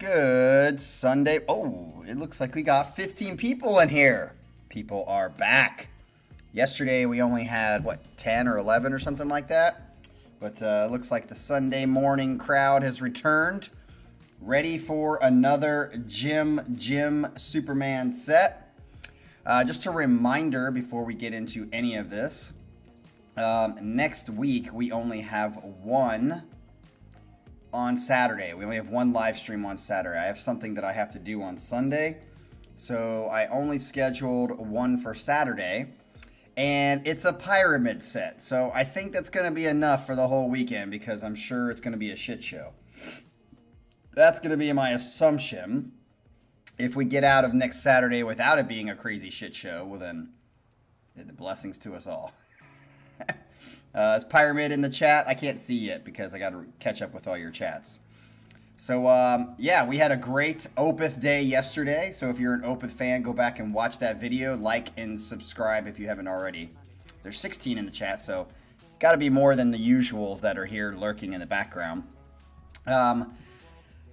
Good Sunday. Oh, it looks like we got 15 people in here. People are back. Yesterday we only had, 10 or 11 or something like that. But it looks like the Sunday morning crowd has returned. Ready for another Jim Superman set. Just a reminder before we get into any of this. Next week we only have one on Saturday. We only have one live stream on Saturday. I have something that I have to do on Sunday. So I only scheduled one for Saturday. And it's a pyramid set. So I think that's going to be enough for the whole weekend because I'm sure it's going to be a shit show. That's going to be my assumption. If we get out of next Saturday without it being a crazy shit show, well then, the blessings to us all. Is Pyramid in the chat? I can't see yet because I got to catch up with all your chats. So, yeah, we had a great Opeth day yesterday. So if you're an Opeth fan, go back and watch that video. Like and subscribe if you haven't already. There's 16 in the chat, so it's got to be more than the usuals that are here lurking in the background.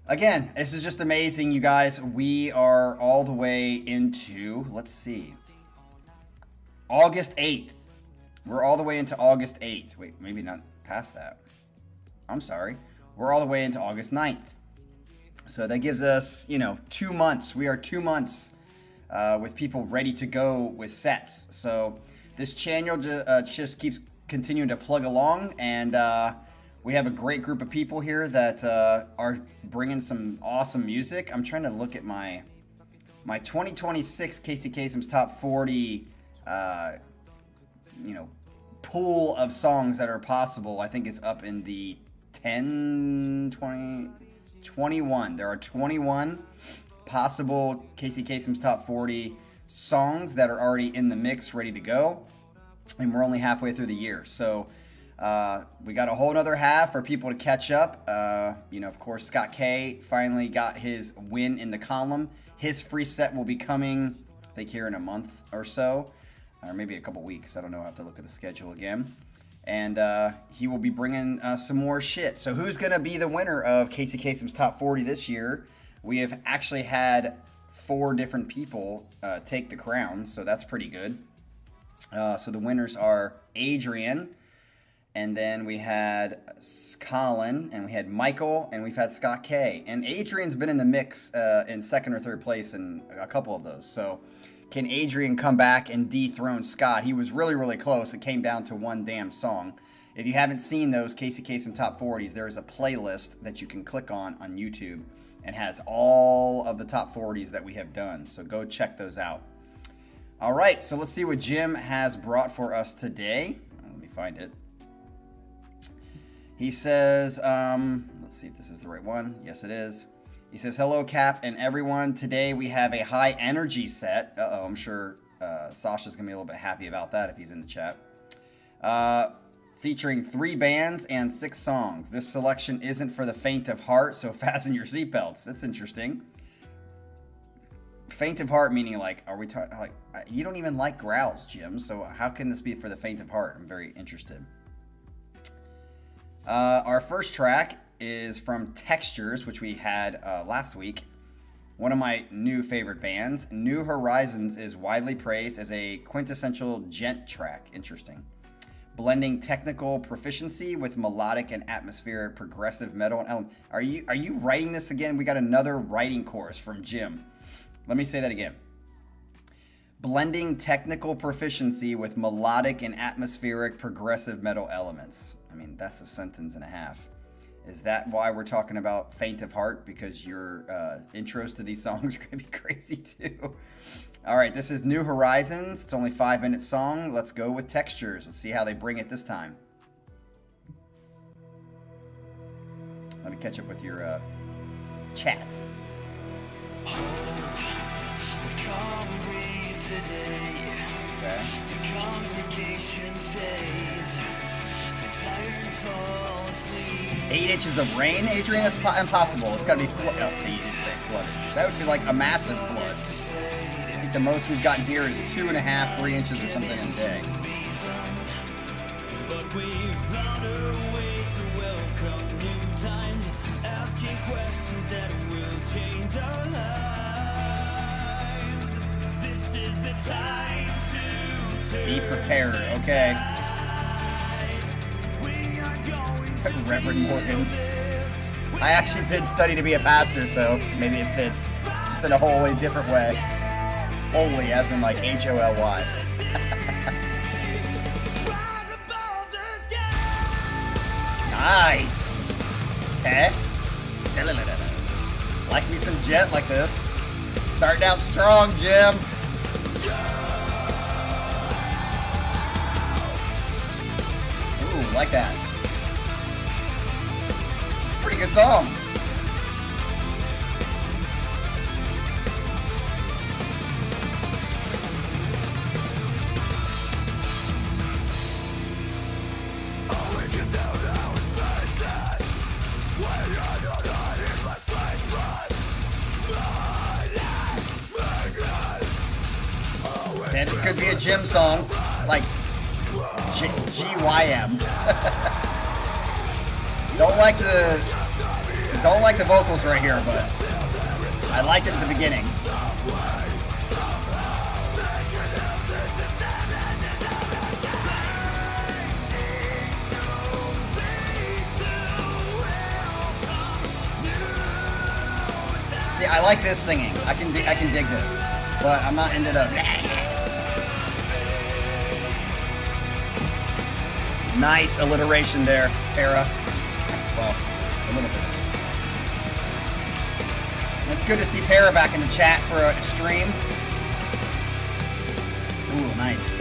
Again, this is just amazing, you guys. We are all the way into, let's see, August 8th. We're all the way into August 8th. Wait, maybe not past that. I'm sorry. We're all the way into August 9th. So that gives us, 2 months. We are 2 months with people ready to go with sets. So this channel just keeps continuing to plug along. And we have a great group of people here that are bringing some awesome music. I'm trying to look at my 2026 Casey Kasem's Top 40 pool of songs that are possible. I think it's up in the 10, 20, 21. There are 21 possible Casey Kasem's Top 40 songs that are already in the mix, ready to go. And we're only halfway through the year. So we got a whole nother half for people to catch up. Of course, Scott K finally got his win in the column. His free set will be coming, I think, here in a month or so. Or maybe a couple weeks. I don't know. I'll have to look at the schedule again. And he will be bringing some more shit. So who's going to be the winner of Casey Kasem's Top 40 this year? We have actually had 4 different people take the crown. So that's pretty good. So the winners are Adrian. And then we had Colin. And we had Michael. And we've had Scott K. And Adrian's been in the mix in second or third place in a couple of those. So can Adrian come back and dethrone Scott? He was really, really close. It came down to one damn song. If you haven't seen those Casey Kasem Top 40s, there is a playlist that you can click on YouTube and has all of the Top 40s that we have done. So go check those out. All right, so let's see what Jim has brought for us today. Let me find it. He says, let's see if this is the right one. Yes, it is. He says, hello, Cap and everyone. Today we have a high energy set. Uh-oh, I'm sure Sasha's going to be a little bit happy about that if he's in the chat. Featuring 3 bands and 6 songs. This selection isn't for the faint of heart, so fasten your seatbelts. That's interesting. Faint of heart meaning are we talking, you don't even like growls, Jim, so how can this be for the faint of heart? I'm very interested. Our first track is from Textures, which we had last week. One of my new favorite bands. New Horizons is widely praised as a quintessential gent track. Interesting. Blending technical proficiency with melodic and atmospheric progressive metal element. Are you writing this again? We got another writing course from Jim. Let me say that again. Blending technical proficiency with melodic and atmospheric progressive metal elements. I mean, that's a sentence and a half. Is that why we're talking about Faint of Heart? Because your intros to these songs are going to be crazy too. All right, this is New Horizons. It's only a 5-minute song. Let's go with Textures. Let's see how they bring it this time. Let me catch up with your chats. Okay. 8 inches of rain, Adrian? That's impossible. It's got to be flood. Okay, you did say flooded. That would be like a massive flood. I think the most we've gotten here is 2.5, 3 inches or something in a day. But we found a way to welcome new times, asking questions that will change. Be prepared, okay. Reverend Morgan. I actually did study to be a pastor, so maybe it fits. Just in a wholly different way. Holy, as in like Holy. Nice. Okay. Like me some Jet like this. Starting out strong, Jim. Ooh, like that. It's a pretty good song. Man, this could be a Jim song, like GYM. Don't like the vocals right here, but I liked it at the beginning. See, I like this singing. I can dig this, but I'm not into the. Nice alliteration there, Para. Well, a little bit. It's good to see Para back in the chat for a stream. Ooh, nice.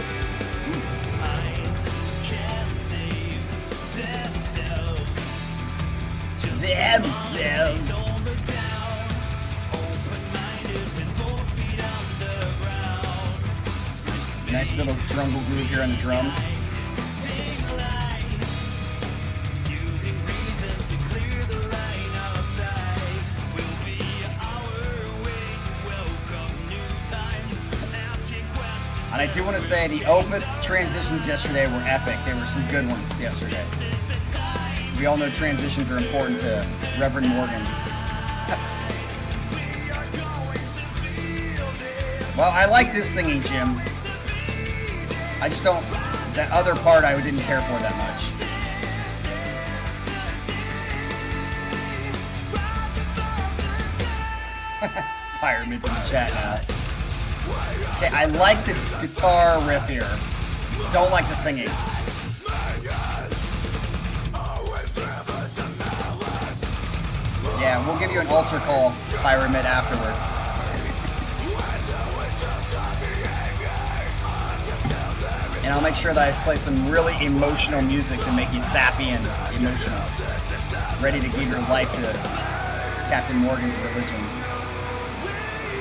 Themselves. Nice little drumble groove here on the drums. And I do want to say the Opeth transitions yesterday were epic. There were some good ones yesterday. We all know transitions are important to Reverend Morgan. Well, I like this singing, Jim. I just don't... That other part I didn't care for that much. Pyramid's in the chat now. Okay, I like the guitar riff here. Don't like the singing. Yeah, we'll give you an altar call, Pyramid, afterwards. And I'll make sure that I play some really emotional music to make you sappy and emotional. Ready to give your life to Captain Morgan's religion.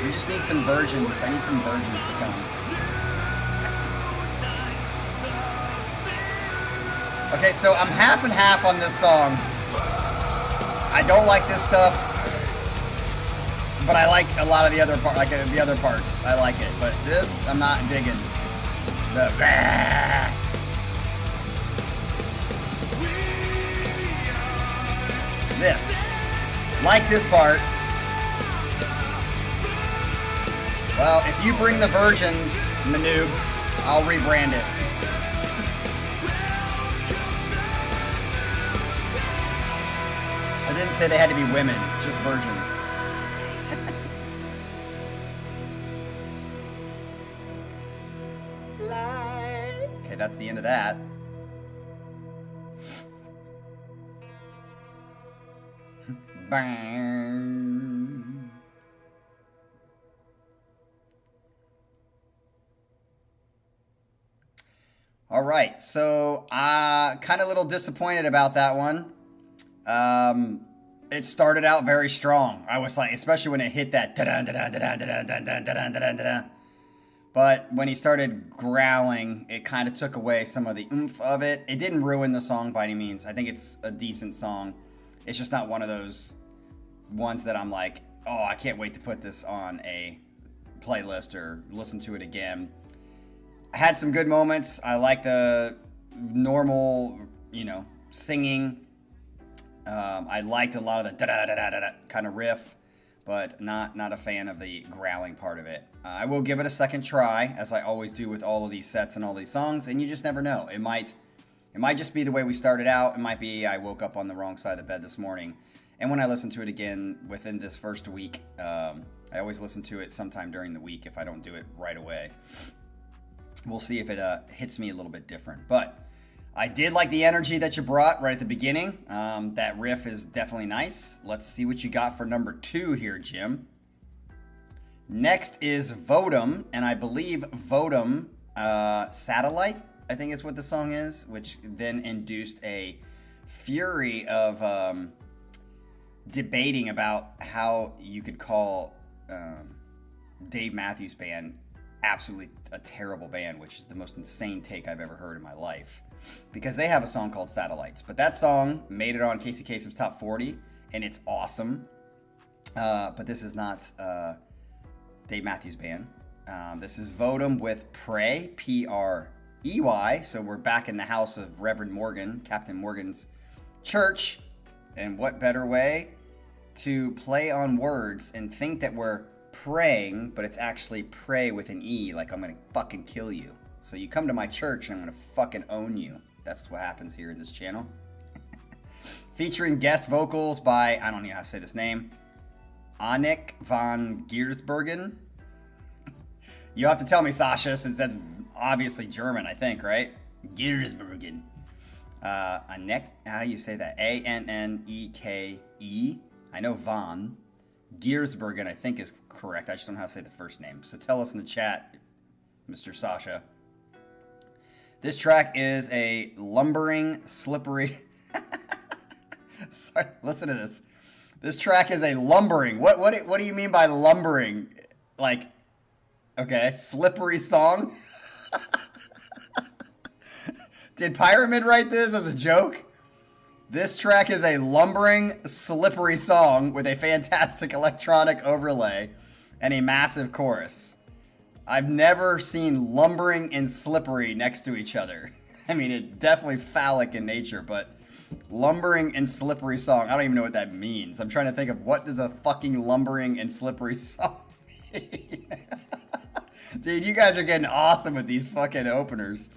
We just need some virgins. I need some virgins to come. Okay, so I'm half and half on this song. I don't like this stuff, but I like a lot of the other parts. I like it, but this I'm not digging. The this, like this part. Well, if you bring the virgins, Manoob, I'll rebrand it. I didn't say they had to be women, just virgins. Okay, that's the end of that. Bang. All right, so kind of a little disappointed about that one. It started out very strong. I was like, especially when it hit that but when he started growling, it kind of took away some of the oomph of it. It didn't ruin the song by any means. I think it's a decent song. It's just not one of those ones that I'm like, oh, I can't wait to put this on a playlist or listen to it again. I had some good moments. I like the normal, singing. I liked a lot of the da-da-da-da-da kind of riff. but not a fan of the growling part of it. I will give it a second try, as I always do with all of these sets and all these songs, and you just never know. It might just be the way we started out. It might be I woke up on the wrong side of the bed this morning. And when I listen to it again within this first week, I always listen to it sometime during the week if I don't do it right away. We'll see if it hits me a little bit different. But I did like the energy that you brought right at the beginning. That riff is definitely nice. Let's see what you got for number 2 here, Jim. Next is Vodum, and I believe Vodum Satellite, I think is what the song is, which then induced a fury of debating about how you could call Dave Matthews Band absolutely a terrible band, which is the most insane take I've ever heard in my life, because they have a song called Satellites. But that song made it on Casey Kasem's Top 40, and it's awesome. But this is not Dave Matthews Band. This is Vodum with Prey, P-R-E-Y. So we're back in the house of Reverend Morgan, Captain Morgan's church. And what better way to play on words and think that we're praying, but it's actually pray with an E, like I'm gonna fucking kill you. So you come to my church and I'm gonna fucking own you. That's what happens here in this channel. Featuring guest vocals by, I don't know how to say this name, Annick van Giersbergen. You have to tell me, Sasha, since that's obviously German, I think, right? Giersbergen. Annick, how do you say that? A-N-N-E-K-E. I know Van. Giersbergen, I think, is correct. I just don't know how to say the first name. So tell us in the chat, Mr. Sasha. This track is a lumbering, slippery... Sorry, listen to this. This track is a lumbering. What do you mean by lumbering? Like, okay, slippery song? Did Pyramid write this as a joke? This track is a lumbering, slippery song with a fantastic electronic overlay and a massive chorus. I've never seen lumbering and slippery next to each other. I mean, it's definitely phallic in nature, but lumbering and slippery song, I don't even know what that means. I'm trying to think of what does a fucking lumbering and slippery song mean? Dude, you guys are getting awesome with these fucking openers.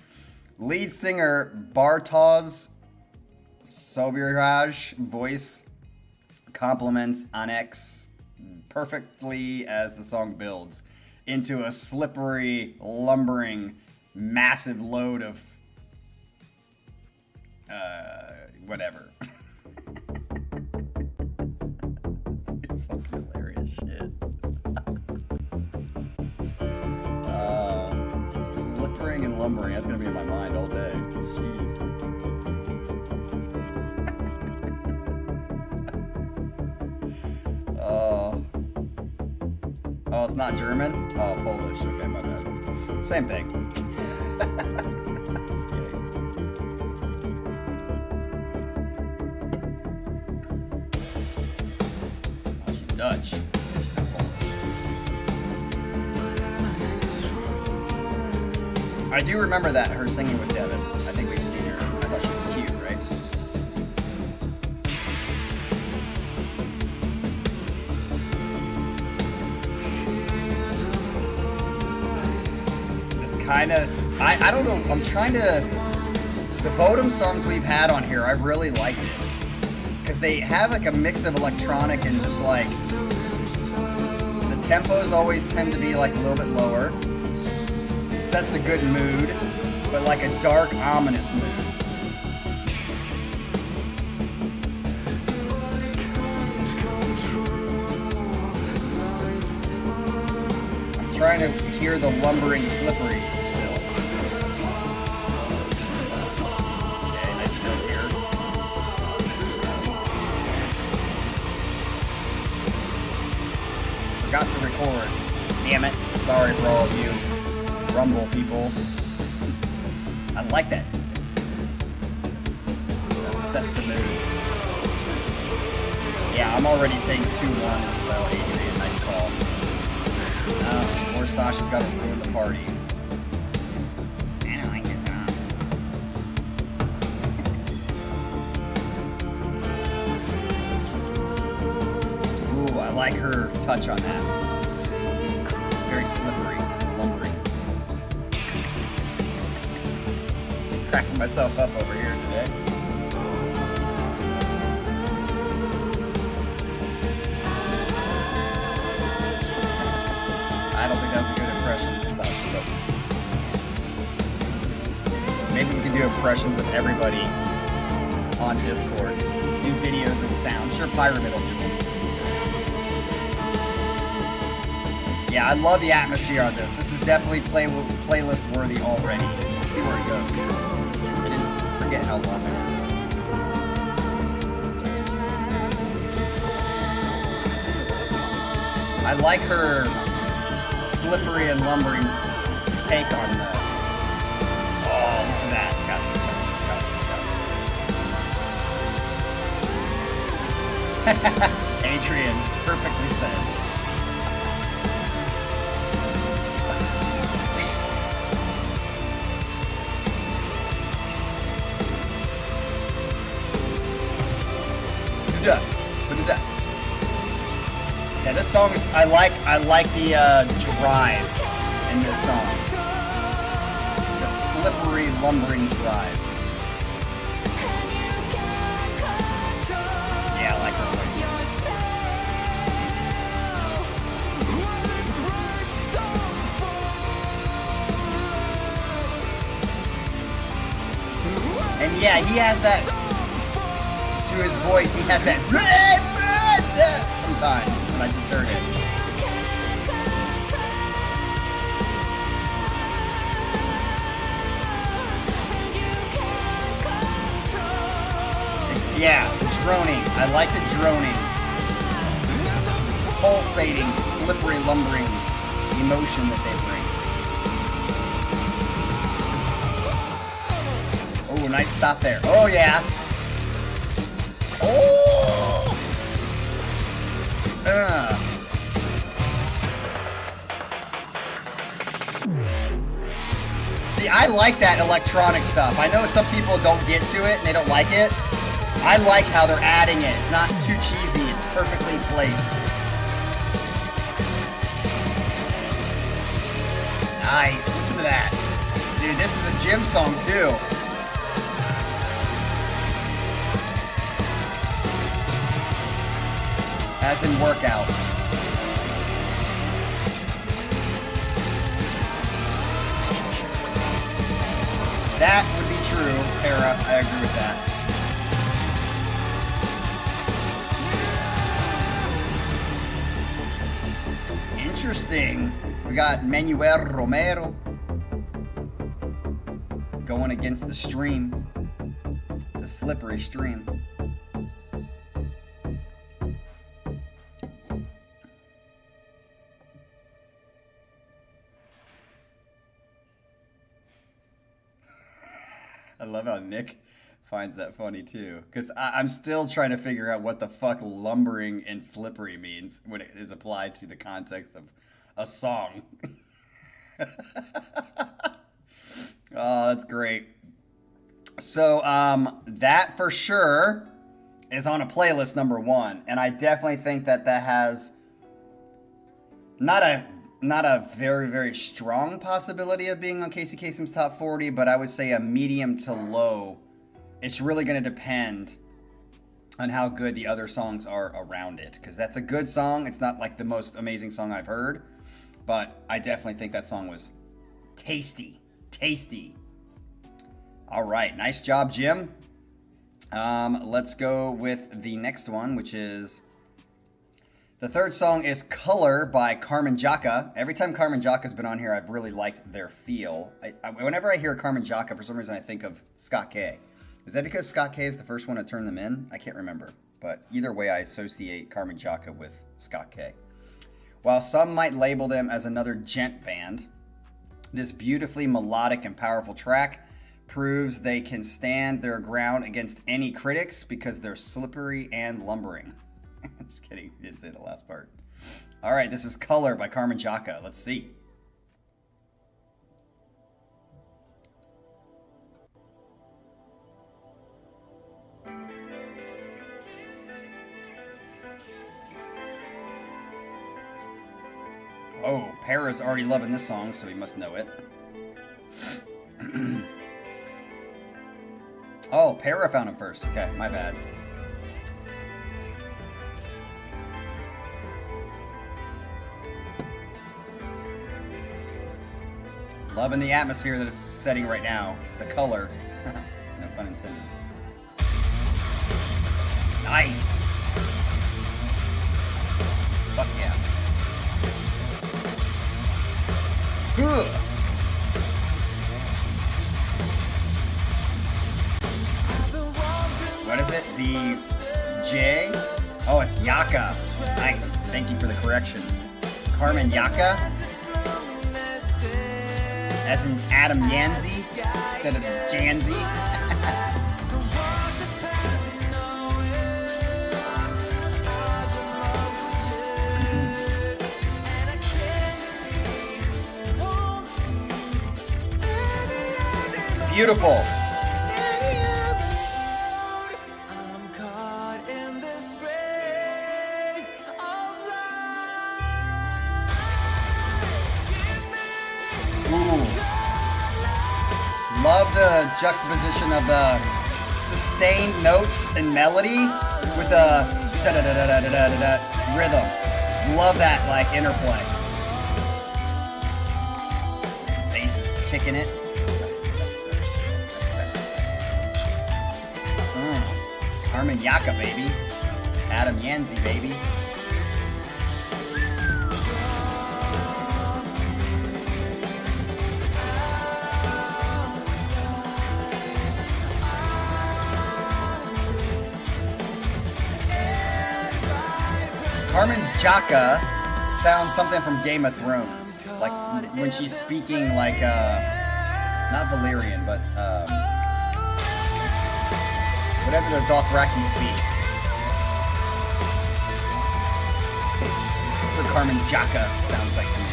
Lead singer Bartosz Sobieraj voice complements Annex perfectly as the song builds into a slippery, lumbering, massive load of whatever. Fucking hilarious shit. Slippering and lumbering, that's gonna be in my mind all day. Jeez. Oh, it's not German? Oh, Polish. Okay, my bad. Same thing. Just kidding. Oh, she's Dutch. She's not Polish. I do remember that, her singing with Devin. I think we've seen her. I thought she was cute, right? Kind of, I don't know, I'm trying to, the Vodum songs we've had on here, I've really liked it, because they have like a mix of electronic and just like, the tempos always tend to be like a little bit lower, sets a good mood, but like a dark, ominous mood. I'm trying to hear the lumbering, slippery. Forgot to record. Damn it. Sorry for all of you Rumble people. I like that. That sets the mood. Yeah, I'm already saying 2-1 as well, Adrian. Nice call. Or Sasha's got to ruin the party. I don't like this song. Ooh, I like her touch on that. Very slippery, lumbering. Cracking myself up over here today. I don't think that was a good impression. Maybe we can do impressions of everybody on Discord. Do videos and sound. Sure, Pyramid will do them. Yeah, I love the atmosphere on this. This is definitely playlist worthy already. We'll see where it goes. I didn't forget how long it is. I like her slippery and lumbering take on the... Oh, listen to that. Got it. Adrian, perfectly said. What is that? Yeah, this song is. I like the drive in this song. The slippery, lumbering drive. Yeah, I like her voice. And yeah, he has that. To his voice, he has that sometimes, and I just heard it. Yeah, droning. I like the droning. Pulsating, slippery, lumbering emotion that they bring. Oh, nice stop there. Oh, yeah. Oh! See, I like that electronic stuff. I know some people don't get to it and they don't like it. I like how they're adding it. It's not too cheesy. It's perfectly placed. Nice. Listen to that. Dude, this is a gym song too. As in workout. That would be true, Para. I agree with that. Interesting. We got Manuel Romero going against the stream. The slippery stream. I love how Nick finds that funny too. Because I'm still trying to figure out what the fuck lumbering and slippery means when it is applied to the context of a song. Oh, that's great. So that for sure is on a playlist #1. And I definitely think that that has not a very, very strong possibility of being on Casey Kasem's top 40, but I would say a medium to low. It's really going to depend on how good the other songs are around it, because that's a good song. It's not like the most amazing song I've heard, but I definitely think that song was tasty. All right, nice job, Jim. Let's go with the next one, which is... The third song is Color by Carmen Jaka. Every time Carmen Jaka's been on here, I've really liked their feel. Whenever I hear Carmen Jaka, for some reason I think of Scott K. Is that because Scott K is the first one to turn them in? I can't remember. But either way, I associate Carmen Jaka with Scott K. While some might label them as another gent band, this beautifully melodic and powerful track proves they can stand their ground against any critics because they're slippery and lumbering. Just kidding. He didn't say the last part. All right, this is Color by Carmen Jaka. Let's see. Oh, Para's already loving this song, so he must know it. Oh, Para found him first. Okay, my bad. Loving the atmosphere that it's setting right now. The color. No pun intended. Nice. Fuck yeah. Good. What is it? The J? Oh, it's Yaka. Nice. Thank you for the correction. Carmen Yaka? As in Adam Yanzi instead of Janzi. Beautiful. Love the juxtaposition of the sustained notes and melody with the da-da-da-da-da-da-da rhythm. Love that, like, interplay. Bass is kicking it. Carmen Yaka, baby. Adam Yanzi, baby. Carmen Jaka sounds something from Game of Thrones. Like when she's speaking like, not Valyrian, but whatever the Dothraki speak. That's what Carmen Jaka sounds like to me.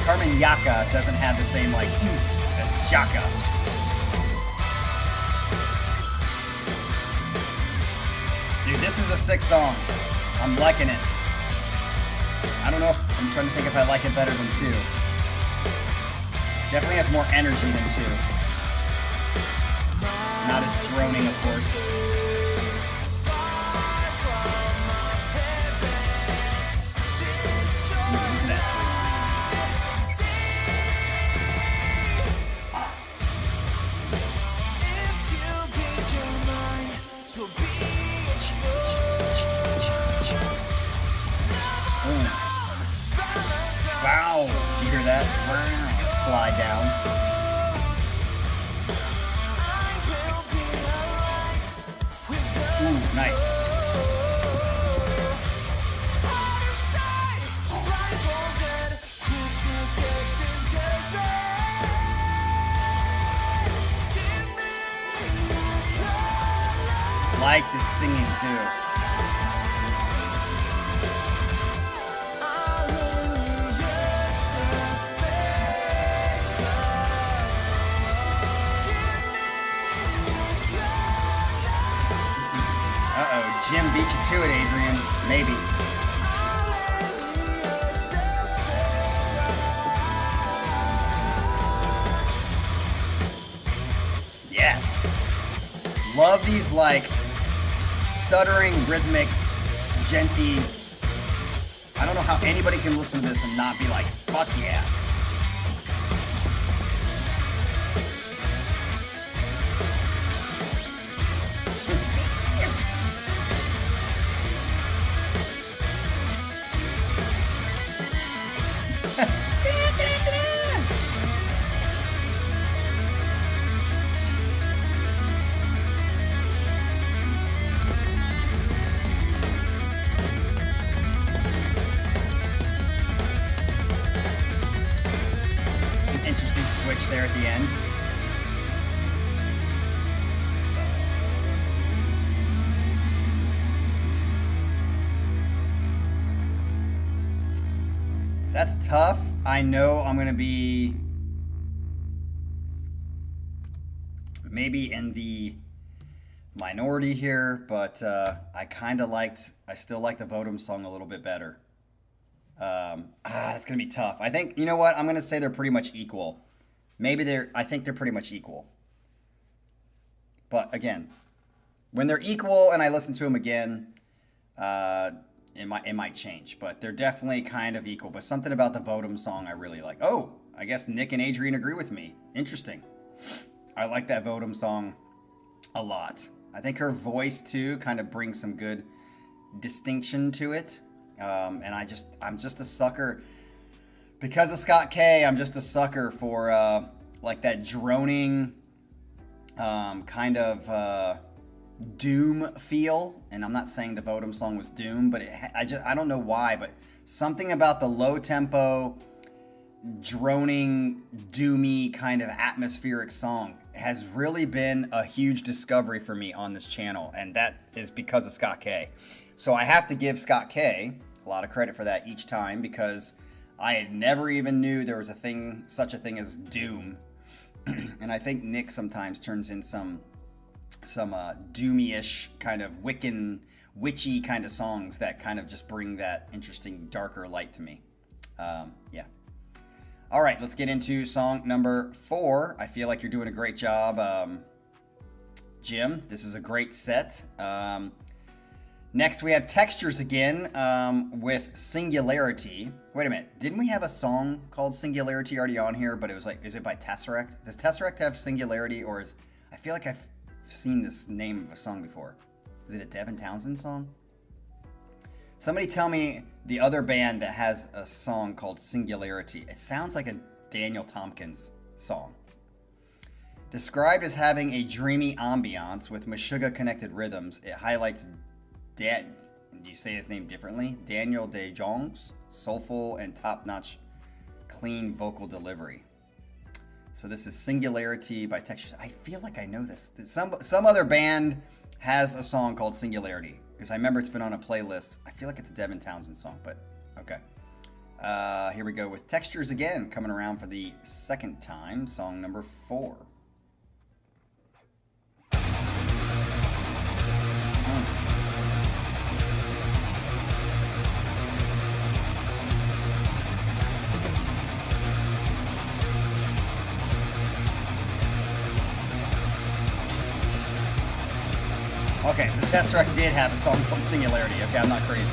Carmen Yaka doesn't have the same like as Jaka. Dude, this is a sick song. I'm liking it. I don't know if I'm trying to think if I like it better than 2. Definitely has more energy than 2. Not as droning, of course. Listen to that. Wow, you hear that? Slide down. Ooh, nice. Like the singing too. Jim beat you to it, Adrian. Maybe. Yes. Love these, like, stuttering, rhythmic, genty. I don't know how anybody can listen to this and not be like, fuck yeah. Interesting switch there at the end. That's tough. I know I'm going to be maybe in the minority here, but I still like the Vodum song a little bit better. It's it's gonna be tough. I think, you know what? I'm gonna say they're pretty much equal. I think they're pretty much equal. But again, when they're equal and I listen to them again, it might change. But they're definitely kind of equal. But something about the Vodum song I really like. Oh, I guess Nick and Adrian agree with me. Interesting. I like that Vodum song a lot. I think her voice too kind of brings some good distinction to it. And I'm just a sucker. Because of Scott K, I'm just a sucker for like that droning kind of doom feel. And I'm not saying the Vodum song was doom, but I don't know why, but something about the low tempo, droning, doomy kind of atmospheric song has really been a huge discovery for me on this channel, and that is because of Scott K. So I have to give Scott K a lot of credit for that each time, because I had never even knew there was such a thing as doom. And I think Nick sometimes turns in some doomy-ish kind of Wiccan, witchy kind of songs that kind of just bring that interesting, darker light to me. Yeah. All right, let's get into song number 4. I feel like you're doing a great job, Jim. This is a great set. Next, we have Textures again with Singularity. Wait a minute. Didn't we have a song called Singularity already on here? But it was like, is it by Tesseract? Does Tesseract have Singularity? Or I feel like I've seen this name of a song before. Is it a Devin Townsend song? Somebody tell me the other band that has a song called Singularity. It sounds like a Daniel Tompkins song. Described as having a dreamy ambiance with Meshuggah-connected rhythms, it highlights do you say his name differently? Daniel De Jong's soulful and top-notch clean vocal delivery. So this is Singularity by Textures. I feel like I know this. Some other band has a song called Singularity, because I remember it's been on a playlist. I feel like it's a Devin Townsend song, but okay. Here we go with Textures again, coming around for the second time. Song number 4. Okay, so Tesseract did have a song called Singularity. Okay, I'm not crazy.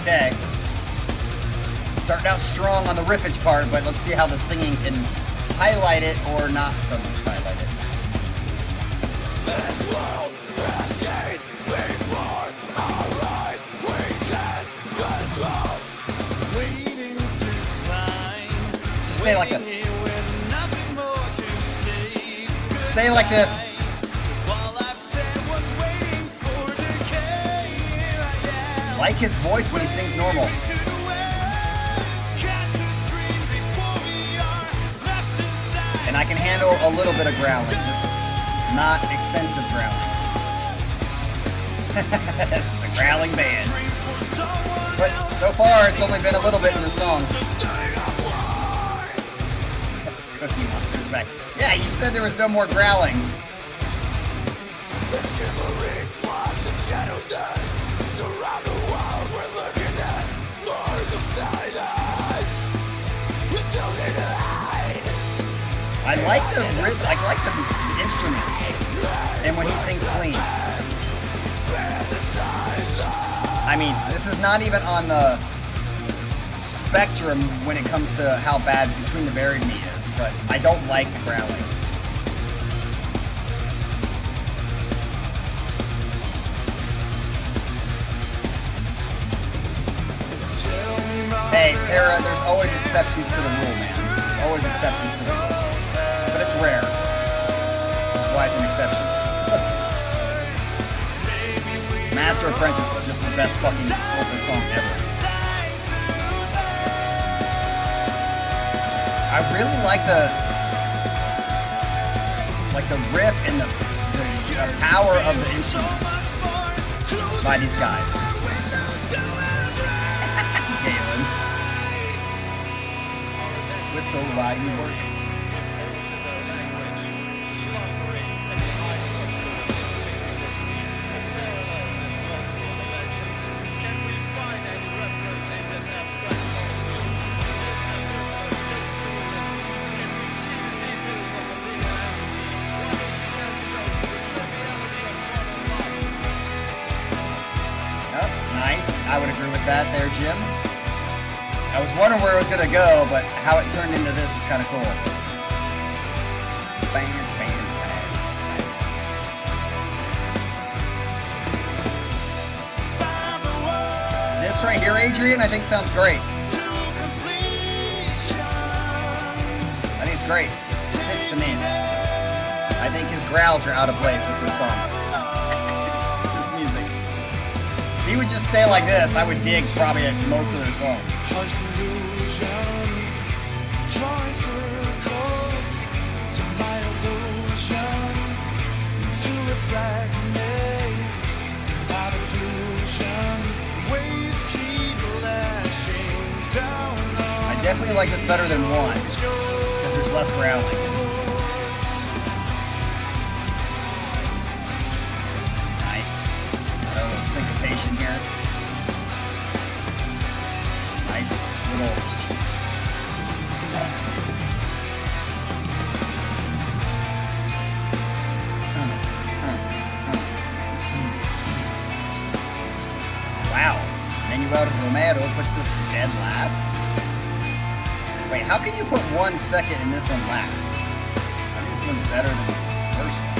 Okay. Starting out strong on the riffage part, but let's see how the singing can highlight it or not so much highlight it. This world has changed. Before our eyes, we can control. Waiting to find. Just stay like this. Stay like this. Like his voice when he sings normal. And I can handle a little bit of growling, just not extensive growling. It's a growling band. But so far, it's only been a little bit in the song. Cookie Monster's back. Yeah, you said there was no more growling. The shimmering flash of shadows that surround the walls we're looking at. Mark of silence. We don't need to hide. I like the instruments, and when he sings clean. I mean, this is not even on the spectrum when it comes to how bad Between the Buried Me is, but I don't like the growling. Hey, Para, there's always exceptions to the rule, man. There's always exceptions to the rule. But it's rare. That's why it's an exception. Master Apprentice is just the best fucking vocal song ever. I really like the riff and the power of the instrument by these guys. Galen. Whistle while you work. I would agree with that there, Jim. I was wondering where it was going to go, but how it turned into this is kind of cool. Bang, bang, bang. This right here, Adrian, I think sounds great. I think it's great. It fits to me. I think his growls are out of place with this song. If he would just stay like this, I would dig probably at most of their songs. I definitely like this better than one, because there's less growling. Syncopation here. Nice little. Wow. Manuel Romero puts this dead last. Wait, how can you put 1 second in this one last? I think this one's better than the first one.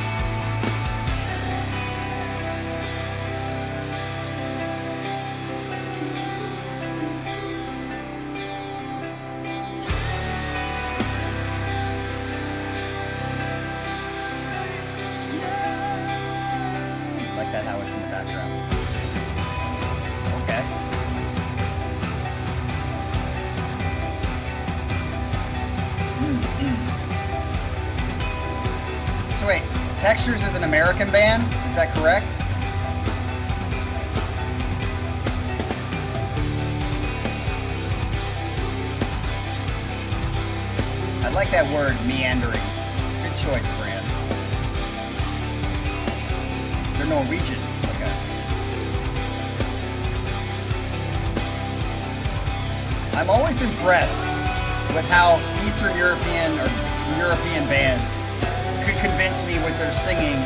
How it's in the background. Okay. So wait, Textures is an American band? Is that correct? I like that word, meandering. Good choice, Fran. They're Norwegian. Okay. I'm always impressed with how Eastern European or European bands could convince me with their singing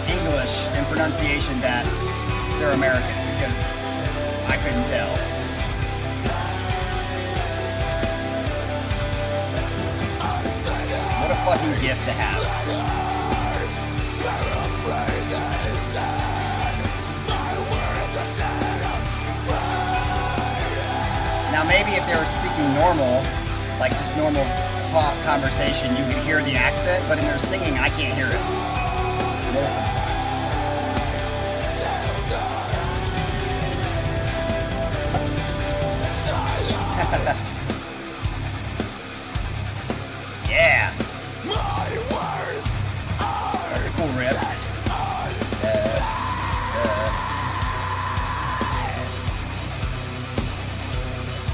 English and pronunciation that they're American, because I couldn't tell. What a fucking gift to have. Now maybe if they were speaking normal, like just normal talk conversation, you could hear the accent, but in their singing, I can't hear it. Most of the time. Yeah. That's a cool riff.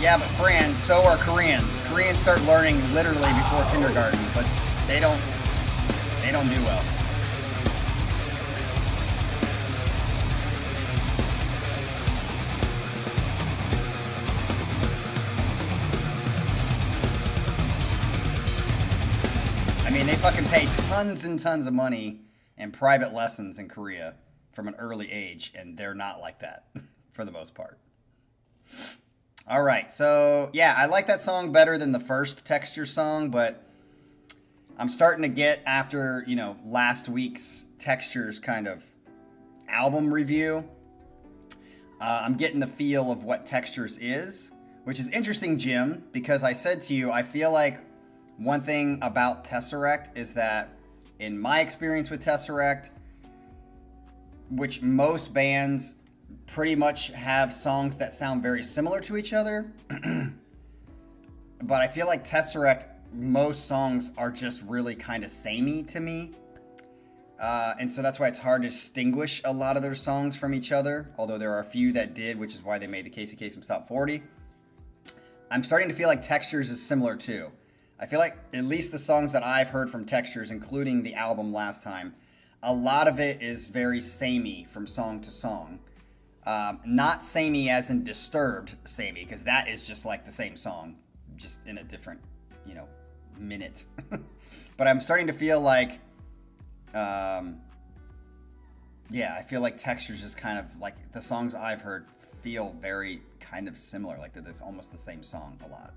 Yeah, but Fran, so are Koreans. Koreans start learning literally before kindergarten, but they don't do well. I mean, they fucking pay tons and tons of money in private lessons in Korea from an early age, and they're not like that for the most part. All right, so yeah, I like that song better than the first Texture song, but I'm starting to get, after, you know, last week's Textures kind of album review, I'm getting the feel of what Textures is, which is interesting, Jim, because I said to you, I feel like one thing about Tesseract is that, in my experience with Tesseract, which most bands pretty much have songs that sound very similar to each other, but I feel like Tesseract, most songs are just really kind of samey to me, and so that's why it's hard to distinguish a lot of their songs from each other, although there are a few that did, which is why they made the Casey Kasem's Top 40. I'm starting to feel like Textures is similar too. I feel like at least the songs that I've heard from Textures, including the album last time, a lot of it is very samey from song to song. Not samey as in Disturbed samey, because that is just like the same song, just in a different, minute. But I'm starting to feel like, I feel like Textures is kind of like the songs I've heard feel very kind of similar, like that it's almost the same song a lot.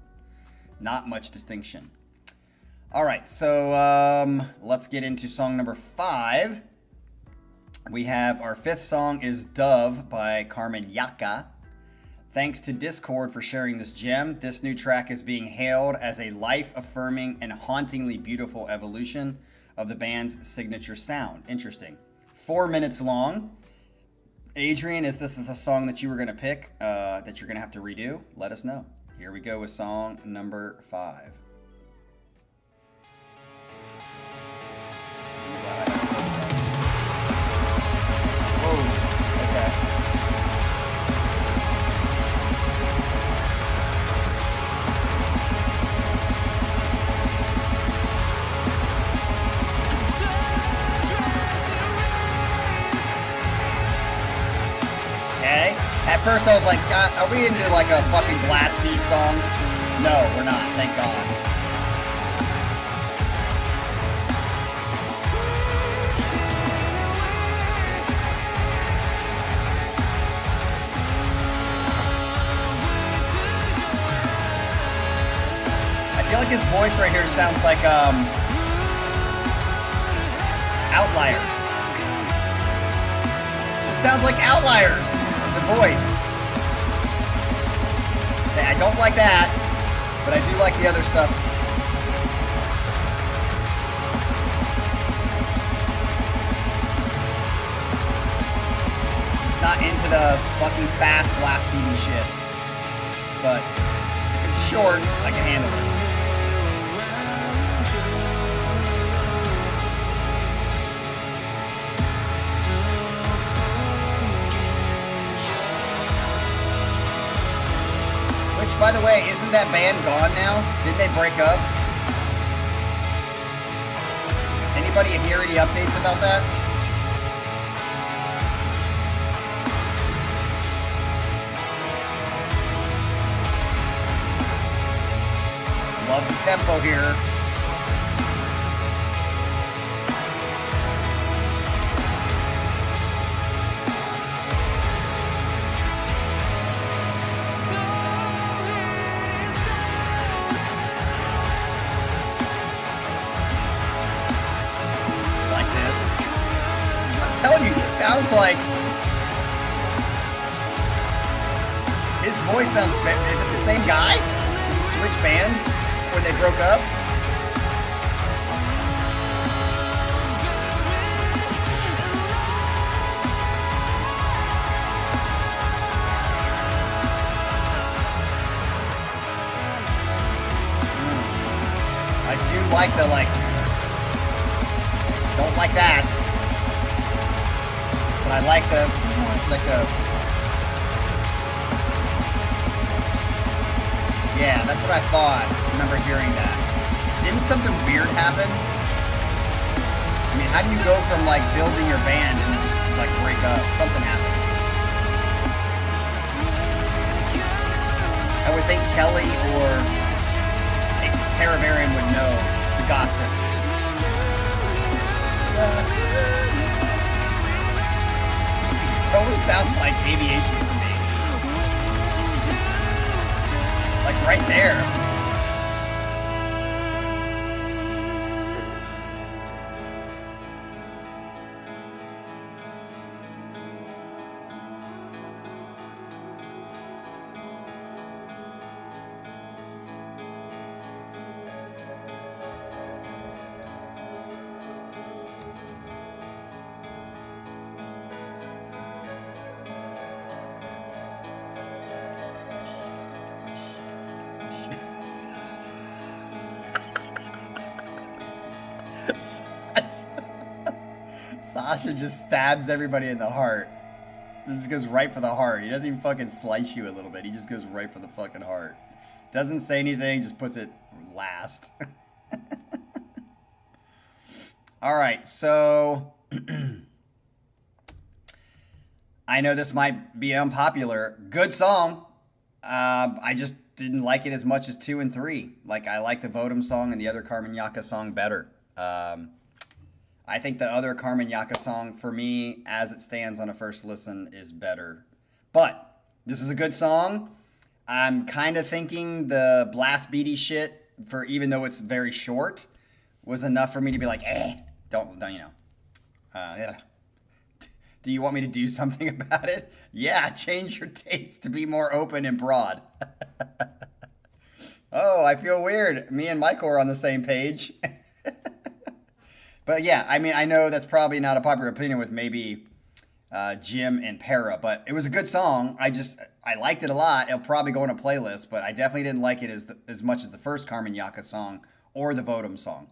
Not much distinction. All right, so let's get into song number 5. We have our 5th song is Dove by Carmen Yaca. Thanks to Discord for sharing this gem. This new track is being hailed as a life-affirming and hauntingly beautiful evolution of the band's signature sound. Interesting. 4 minutes long. Adrian, is this the song that you were going to pick that you're going to have to redo? Let us know. Here we go with song number 5. Whoa, okay. Okay. At first I was like, God, are we into like a fucking blast beat song? No, we're not, thank God. I feel like his voice right here sounds like Outliers. It sounds like Outliers. The voice. Okay, I don't like that, but I do like the other stuff. Just not into the fucking fast blast beating shit. But if it's short, I can handle it. By the way, isn't that band gone now? Didn't they break up? Anybody hear any updates about that? Love the tempo here. Sounds like his voice sounds. Is it the same guy? Did he switch bands when they broke up? I do like the don't like that. But I like the yeah, that's what I thought. I remember hearing that. Didn't something weird happen? I mean, how do you go from building your band and then just break up? Something happened. I would think Kelly or Taravarian would know the gossip. Totally sounds like Aviation to me. Right there. Sasha just stabs everybody in the heart. This just goes right for the heart. He doesn't even fucking slice you a little bit. He just goes right for the fucking heart. Doesn't say anything, just puts it last. All right, so I know this might be unpopular. Good song. I just didn't like it as much as 2 and 3. Like, I like the Vodum song and the other Carmenyaca song better. I think the other Carmenyaca song, for me, as it stands on a first listen, is better. But this is a good song. I'm kind of thinking the Blast Beatty shit, for even though it's very short, was enough for me to be like, don't you know. Yeah. Do you want me to do something about it? Yeah, change your taste to be more open and broad. Oh, I feel weird. Me and Michael are on the same page. But yeah, I mean, I know that's probably not a popular opinion with maybe Jim and Para, but it was a good song. I liked it a lot. It'll probably go on a playlist, but I definitely didn't like it as much as the first Carmenyaca song or the Vodum song.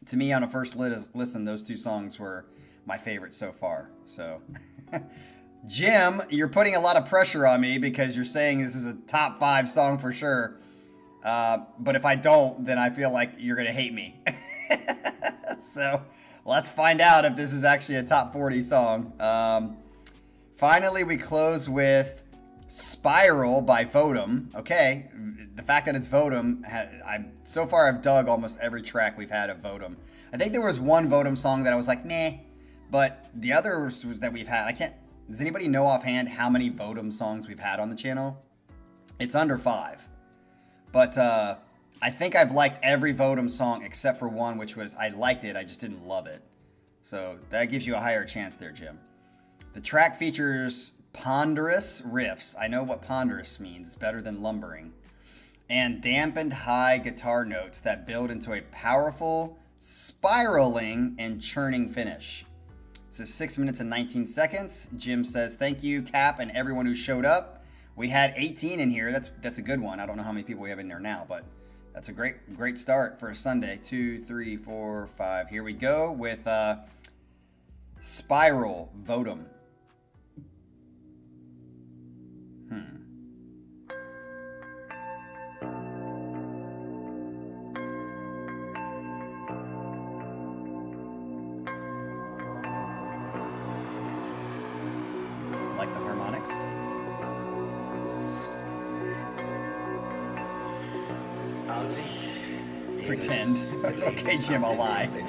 To me, on a first listen, those two songs were my favorite so far. So, Jim, you're putting a lot of pressure on me because you're saying this is a top 5 song for sure. But if I don't, then I feel like you're going to hate me. So, let's find out if this is actually a top 40 song. Finally, we close with Spiral by Vodum. Okay, the fact that it's Vodum, so far I've dug almost every track we've had of Vodum. I think there was one Vodum song that I was like, meh, but the others that we've had, does anybody know offhand how many Vodum songs we've had on the channel? It's under 5. But I think I've liked every Vodum song except for one, which was, I liked it, I just didn't love it. So that gives you a higher chance there, Jim. The track features ponderous riffs. I know what ponderous means. It's better than lumbering. And dampened high guitar notes that build into a powerful, spiraling, and churning finish. This is 6 minutes and 19 seconds. Jim says, thank you, Cap, and everyone who showed up. We had 18 in here. That's a good one. I don't know how many people we have in there now, but that's a great start for a Sunday. 2, 3, 4, 5. Here we go with Spiral, Vodum. Like the harmonics. Pretend. Okay, Jim, I'll lie. Den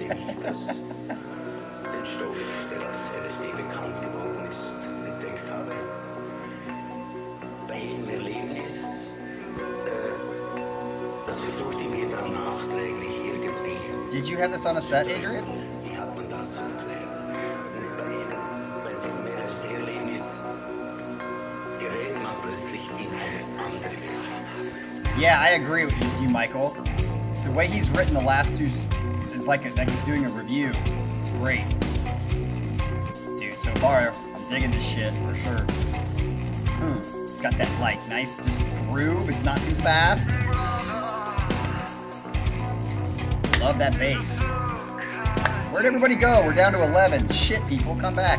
Stoff, der als LSD bekannt geworden ist, entdeckt habe. Bei jedem Erlebnis, das versuchte mir dann nachträglich irgendwie. Did you have this on a set, Adrian? Wie hat man das zu erklären? Bei jedem LSD-Erlebnis gerät man plötzlich in eine andere Welt. Yeah, I agree with you, Michael. The way he's written the last two is like he's doing a review. It's great. Dude, so far, I'm digging this shit for sure. It's got that, like, nice just groove. It's not too fast. Love that bass. Where'd everybody go? We're down to 11. Shit, people, come back.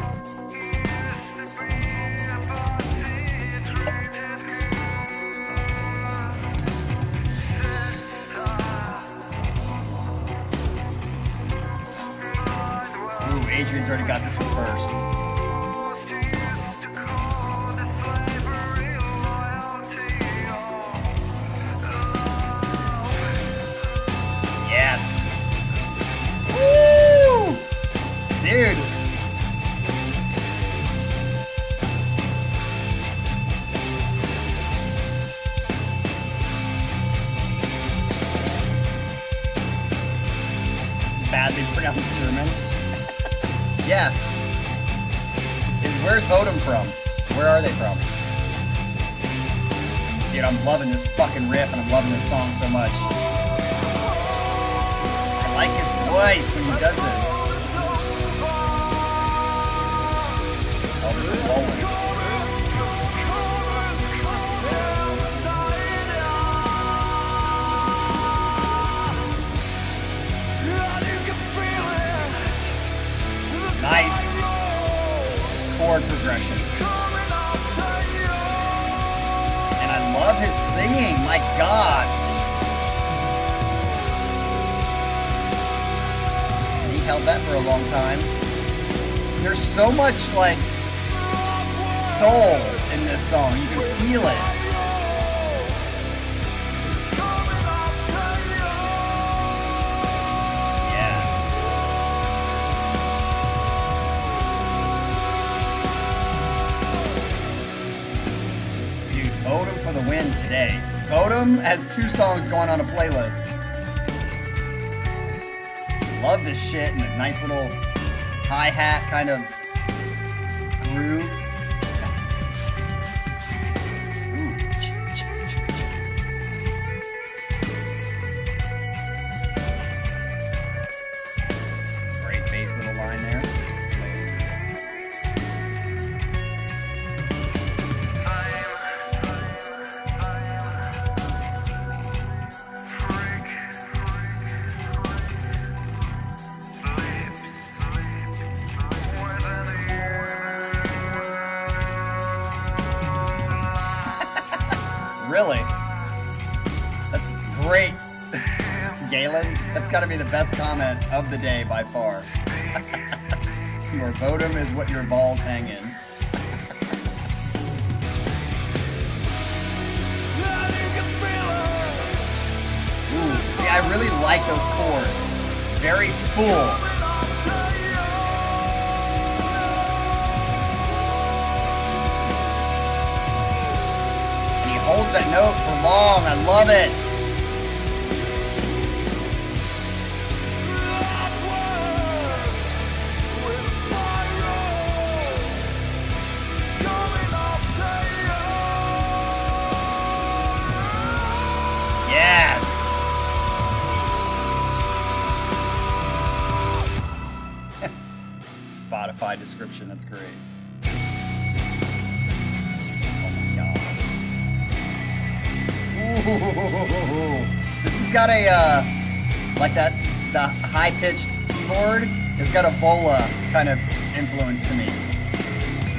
Adrian's already got this one first. Yes. Woo! Dude. Badly pronounced German. Yeah. Where's Vodum from? Where are they from? Dude, I'm loving this fucking riff and I'm loving this song so much. I like his voice when he does this. Oh, this is rolling. Nice chord progression. And I love his singing, my God. held that for a long time. There's so much like soul in this song. You can feel it. Vote him for the win today. Vote him has 2 songs going on a playlist. Love this shit and a nice little hi-hat kind of groove. Ooh. Great bass little line there. Really? That's great, Galen. That's got to be the best comment of the day by far. Your votum is what your balls hang in. Ooh, see, I really like those chords. Very full. Holds that note for long. I love it. Yes. Spotify description. That's great. Ooh, this has got a, like that, the high-pitched keyboard has got a Vola kind of influence to me.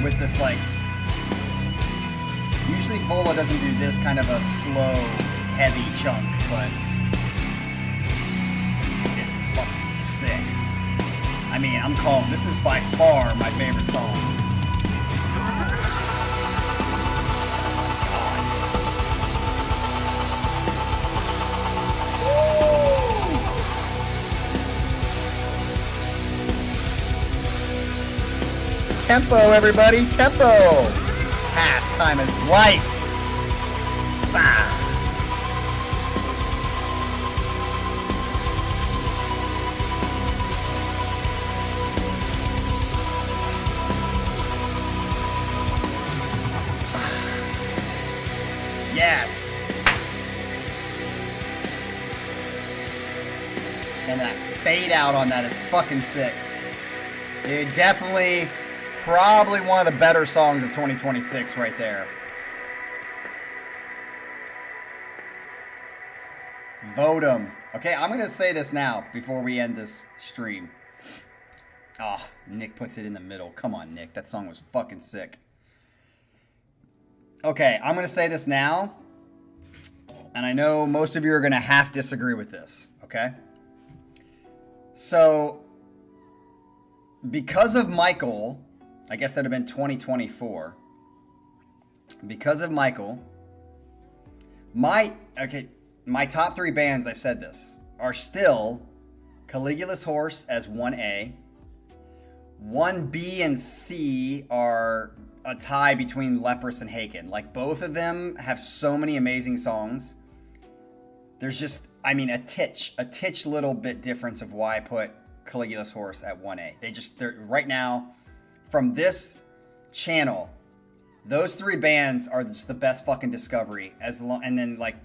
With this, like, usually Vola doesn't do this kind of a slow, heavy chunk, but this is fucking sick. I mean, I'm calling, this is by far my favorite song. Tempo, everybody, tempo! Halftime is life! Bah. Yes! And that fade out on that is fucking sick. Dude, definitely... probably one of the better songs of 2026 right there. Vote 'em. Okay, I'm going to say this now before we end this stream. Oh, Nick puts it in the middle. Come on, Nick. That song was fucking sick. Okay, I'm going to say this now. And I know most of you are going to half disagree with this. Okay? So, because of Michael... I guess that would have been 2024. Because of Michael, my top 3 bands, I've said this, are still Caligula's Horse as 1A. 1B and C are a tie between Leprous and Haken. Like, both of them have so many amazing songs. There's just, I mean, a titch little bit difference of why I put Caligula's Horse at 1A. They're right now... From this channel, those 3 bands are just the best fucking discovery. And then, like,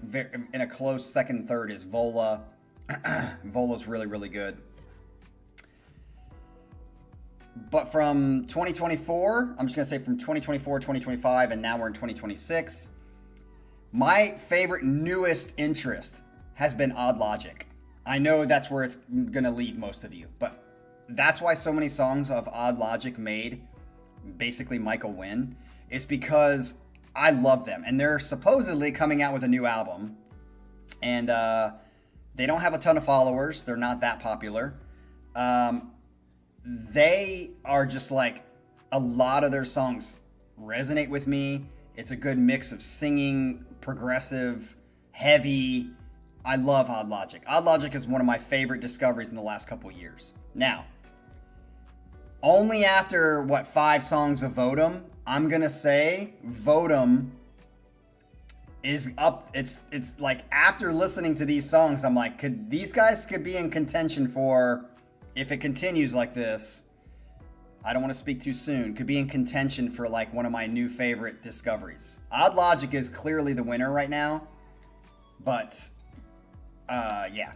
in a close second and third is Vola. Vola's really, really good. But from 2024, I'm just going to say from 2024, 2025, and now we're in 2026, my favorite newest interest has been Odd Logic. I know that's where it's going to leave most of you, but that's why so many songs of Odd Logic made basically Michael win, is because I love them. And they're supposedly coming out with a new album. And they don't have a ton of followers. They're not that popular. they are just like, a lot of their songs resonate with me. It's a good mix of singing, progressive, heavy. I love Odd Logic. Odd Logic is one of my favorite discoveries in the last couple years. Now, only after, 5 songs of Votum, I'm going to say Votum is up. It's like, after listening to these songs, I'm like, these guys could be in contention for, if it continues like this, I don't want to speak too soon, could be in contention for like one of my new favorite discoveries. Odd Logic is clearly the winner right now, but yeah.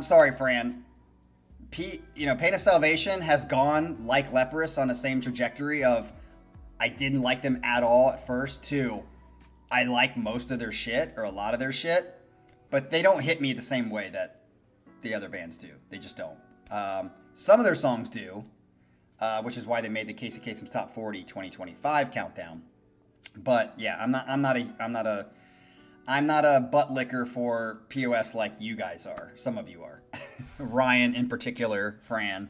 Sorry, Fran. Pain of Salvation has gone like Leprous on the same trajectory of, I didn't like them at all at first, to I like most of their shit, or a lot of their shit, but they don't hit me the same way that the other bands do. They just don't. Some of their songs do, which is why they made the Casey Kasem's Top 40 2025 countdown. But yeah, I'm not a butt licker for POS like you guys are. Some of you are. Ryan in particular, Fran.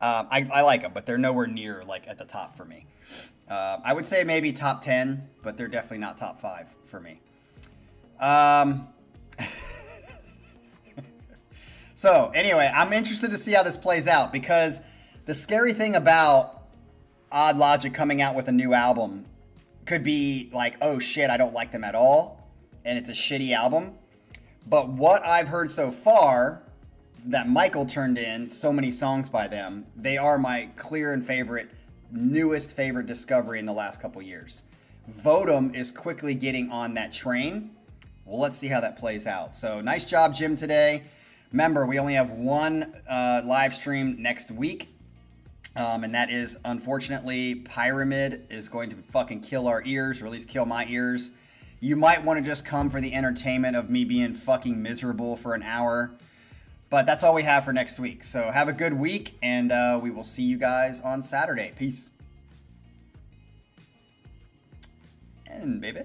I like them, but they're nowhere near like at the top for me. I would say maybe top 10, but they're definitely not top 5 for me. So anyway, I'm interested to see how this plays out, because the scary thing about Odd Logic coming out with a new album could be like, oh shit, I don't like them at all, and it's a shitty album. But what I've heard so far, that Michael turned in so many songs by them, they are my clear and newest favorite discovery in the last couple years. Votum is quickly getting on that train. Well, let's see how that plays out. So nice job, Jim, today. Remember, we only have one live stream next week. And that is, unfortunately, Pyramid is going to fucking kill our ears, or at least kill my ears. You might want to just come for the entertainment of me being fucking miserable for an hour. But that's all we have for next week. So have a good week, and we will see you guys on Saturday. Peace. And baby.